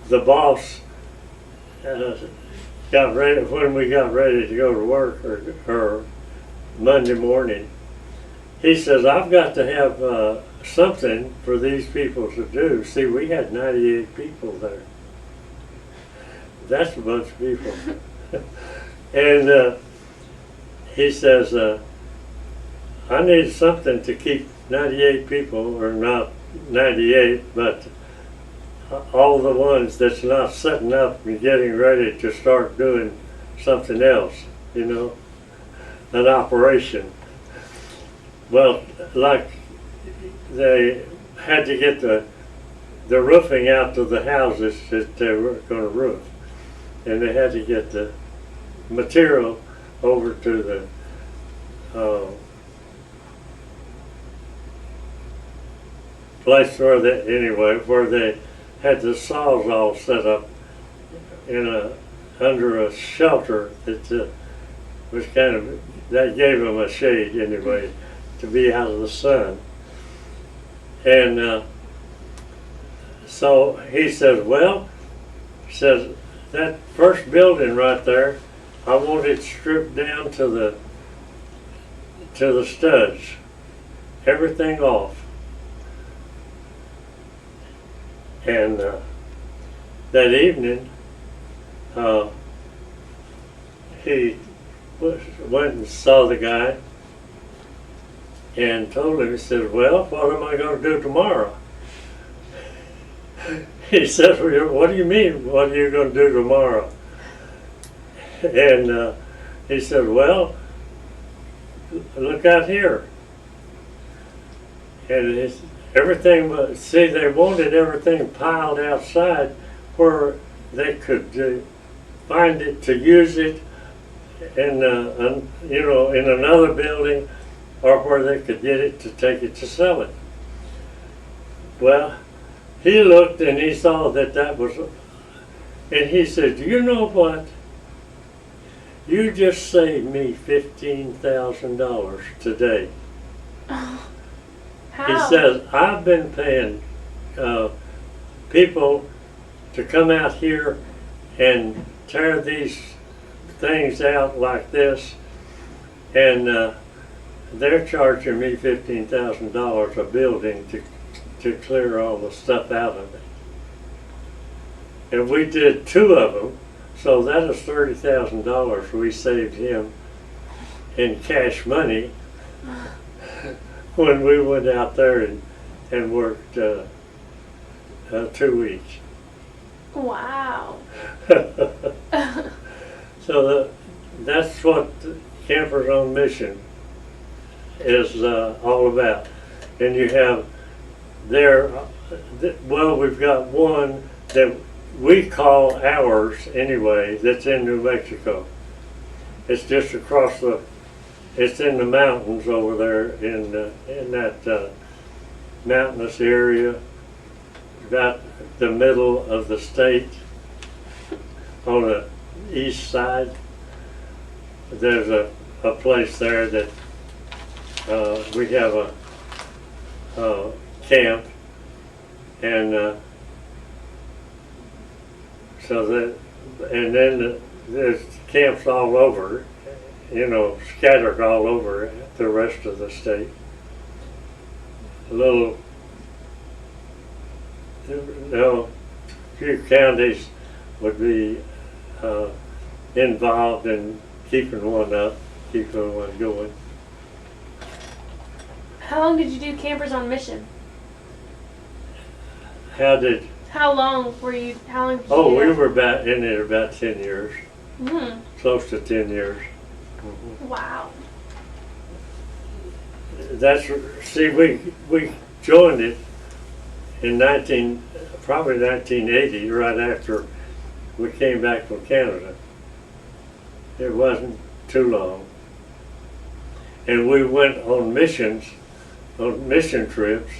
the boss got ready, when we got ready to go to work, or Monday morning, he says, I've got to have something for these people to do. See, we had 98 people there. That's a bunch of people. And he says, I need something to keep 98 people, or not 98, but all the ones that's not setting up and getting ready to start doing something else, you know, an operation. Well, like they had to get the roofing out to the houses that they were going to roof, and they had to get the material over to the place where they had the saws all set up under a shelter that was that gave them a shade anyway, to be out of the sun. And so he says, that first building right there, I want it stripped down to the studs, everything off. And that evening, he went and saw the guy and told him, he said, well, what am I going to do tomorrow? He said, well, what do you mean, what are you going to do tomorrow? And he said, well, look out here. And everything, see, they wanted everything piled outside where they could find it to use it in, in another building, or where they could get it to take it to sell it. Well, he looked and he saw that was, and he said, you know what? You just saved me $15,000 today. How? He says, I've been paying people to come out here and tear these things out like this, and they're charging me $15,000 a building to clear all the stuff out of it. And we did 2 of them, so that is $30,000 we saved him in cash money when we went out there and worked 2 weeks. Wow. So that's what Campers on Mission is all about. And you have there, well, we've got one that we call ours anyway, that's in New Mexico. It's just across it's in the mountains over there in that mountainous area, about the middle of the state, on the east side. There's a place there that we have a camp, and and then there's camps all over, scattered all over the rest of the state. A few counties would be involved in keeping one up, keeping one going. How long did you do Campers on Mission? How long did you we were in it about 10 years. Mm-hmm. Close to 10 years. Mm-hmm. Wow. We joined it in probably 1980, right after we came back from Canada. It wasn't too long. And we went on mission trips,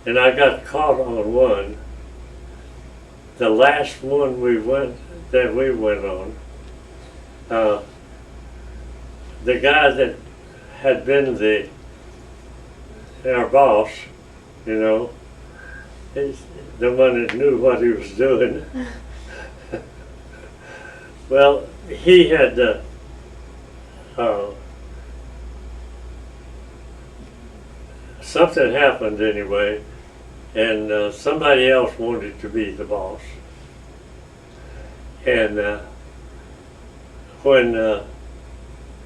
and I got caught on one. The last one we went on, the guy that had been our boss, He's the one that knew what he was doing. Well, he had something happened anyway, and somebody else wanted to be the boss. And when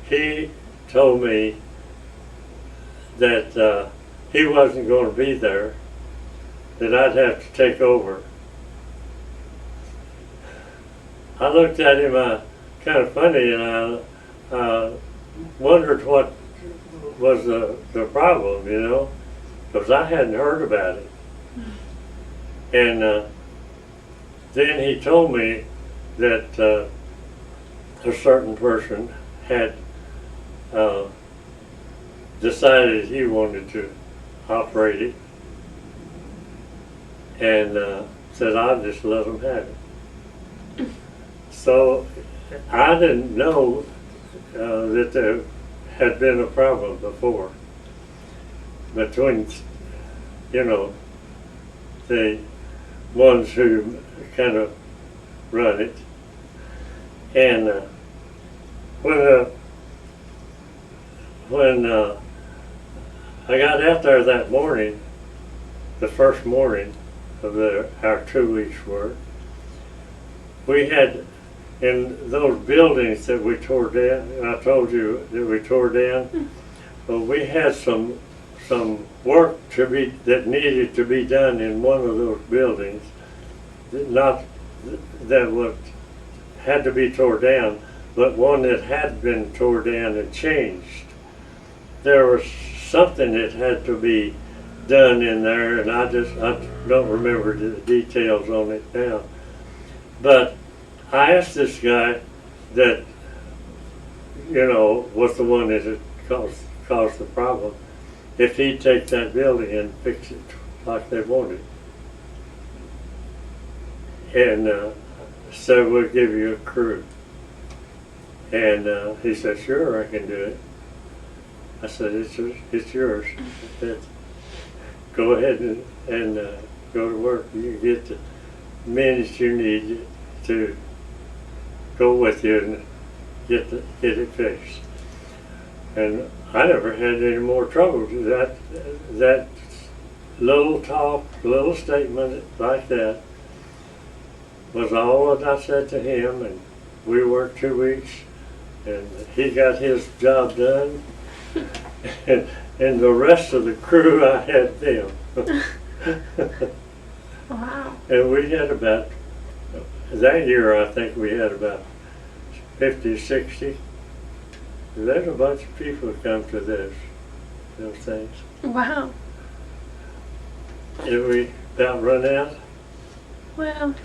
he told me that he wasn't going to be there, that I'd have to take over, I looked at him kind of funny, and I wondered what was the problem, you know, because I hadn't heard about it. And then he told me that a certain person had decided he wanted to operate it, and said I'd just let him have it. So I didn't know that there had been a problem before between, you know, the ones who kind of run it. And when I got out there that morning, the first morning of our 2 weeks work, we had, in those buildings that we tore down, and I told you that we tore down, well, we had some work that needed to be done in one of those buildings, that had to be tore down, but one that had been tore down and changed. There was something that had to be done in there, and I don't remember the details on it now. But I asked this guy that, you know, was the one that had caused the problem, if he'd take that building and fix it like they wanted. And so we'll give you a crew. And he said, sure, I can do it. I said, it's yours. Go ahead and go to work. You get the minutes you need to go with you and get it fixed. And I never had any more trouble. That little talk, little statement like that was all that I said to him, and we worked 2 weeks, and he got his job done, and the rest of the crew, I had them. Wow. And we had about, that year I think we had about 50, 60. There's a bunch of people who come to those things. Wow. Did we about run out? Well,